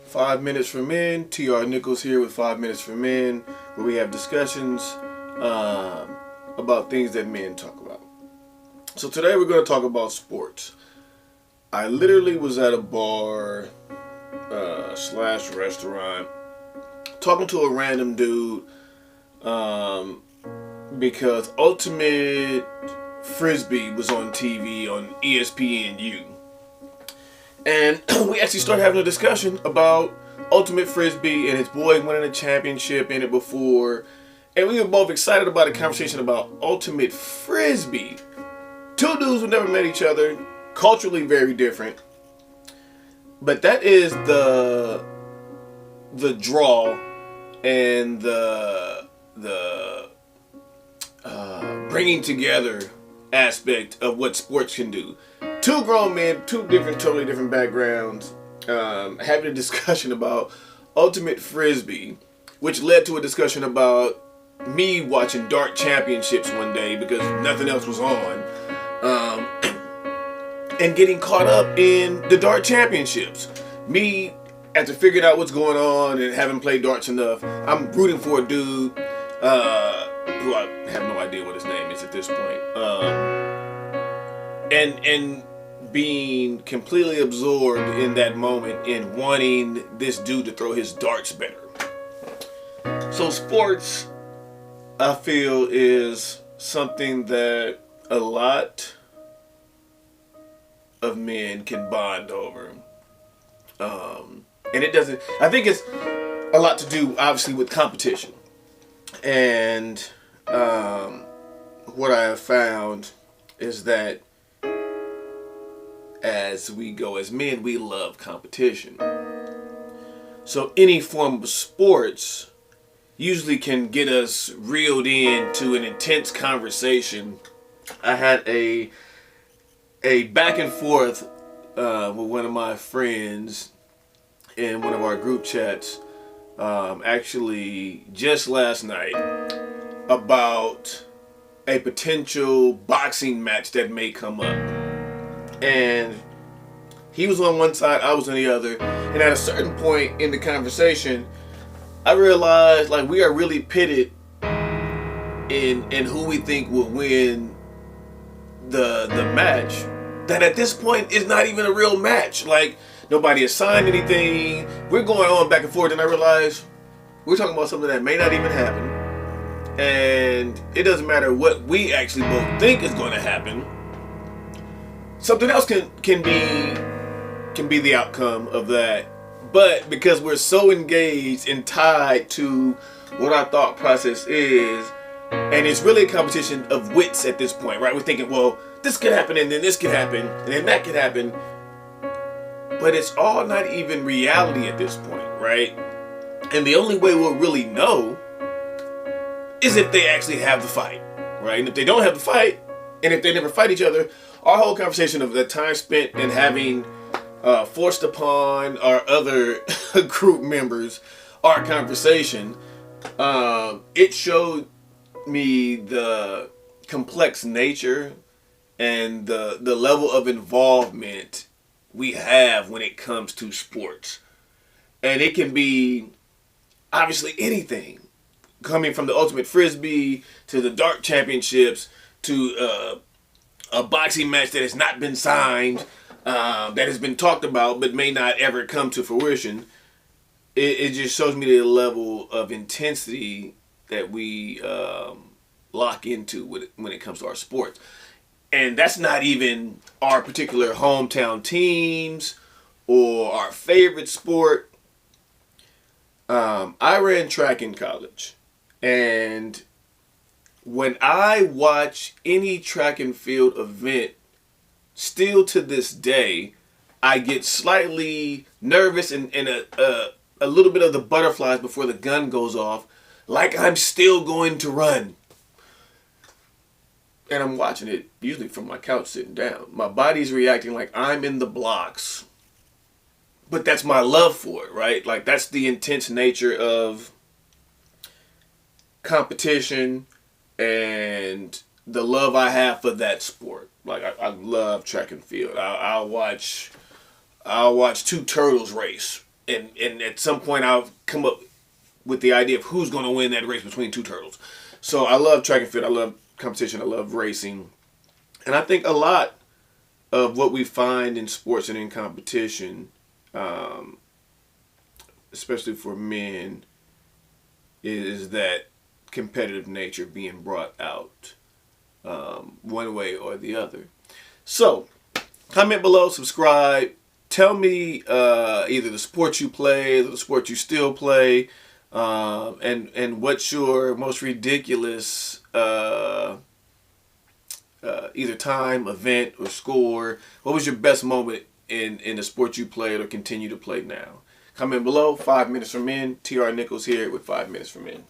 5 Minutes for Men. TR Nichols here with 5 Minutes for Men, where we have discussions about things that men talk about. So today we're going to talk about sports. I literally was at a bar slash restaurant talking to a random dude because Ultimate Frisbee was on TV on ESPNU. And we actually started having a discussion about Ultimate Frisbee and his boy winning a championship in it before. And we were both excited about a conversation about Ultimate Frisbee. Two dudes who never met each other, culturally very different. But that is the draw and the bringing together aspect of what sports can do. Two grown men, totally different backgrounds, having a discussion about Ultimate Frisbee, which led to a discussion about me watching dart championships one day because nothing else was on, and getting caught up in the dart championships. Me, after figuring out what's going on and having played darts enough, I'm rooting for a dude who I have no idea what his name is at this point, and being completely absorbed in that moment and wanting this dude to throw his darts better. So sports, I feel, is something that a lot of men can bond over. And it doesn't, I think it's a lot to do, obviously, with competition. And what I have found is that as we go as men, we love competition. So any form of sports usually can get us reeled into an intense conversation. I had a back and forth with one of my friends in one of our group chats, actually just last night, about a potential boxing match that may come up. And he was on one side, I was on the other. And at a certain point in the conversation, I realized, like, we are really pitted in who we think will win the match. That at this point is not even a real match. Like, nobody has signed anything. We're going on back and forth, and I realized we're talking about something that may not even happen. And it doesn't matter what we actually both think is going to happen. Something else can be the outcome of that. But because we're so engaged and tied to what our thought process is, and it's really a competition of wits at this point, right? We're thinking, well, this could happen, and then this could happen, and then that could happen. But it's all not even reality at this point, right? And the only way we'll really know is if they actually have the fight, right? And if they don't have the fight, and if they never fight each other, our whole conversation of the time spent in having forced upon our other group members our conversation, it showed me the complex nature and the level of involvement we have when it comes to sports. And it can be obviously anything, coming from the Ultimate Frisbee to the dart championships to a boxing match that has not been signed, that has been talked about but may not ever come to fruition. It just shows me the level of intensity that we lock into when it comes to our sports. And that's not even our particular hometown teams or our favorite sport. I ran track in college. And when I watch any track and field event, still to this day, I get slightly nervous and a little bit of the butterflies before the gun goes off, like I'm still going to run. And I'm watching it usually from my couch sitting down. My body's reacting like I'm in the blocks. But that's my love for it, right? Like, that's the intense nature of competition and the love I have for that sport. Like, I love track and field. I'll watch I'll watch two turtles race, and at some point I'll come up with the idea of who's going to win that race between two turtles. So I love track and field. I love competition. I love racing, and I think a lot of what we find in sports and in competition, especially for men, is that competitive nature being brought out one way or the other. So, comment below, subscribe. Tell me either the sport you play, the sport you still play, and what's your most ridiculous either time, event, or score. What was your best moment in the sport you played or continue to play now? Comment below. 5 minutes for men. TR Nichols here with 5 minutes for men.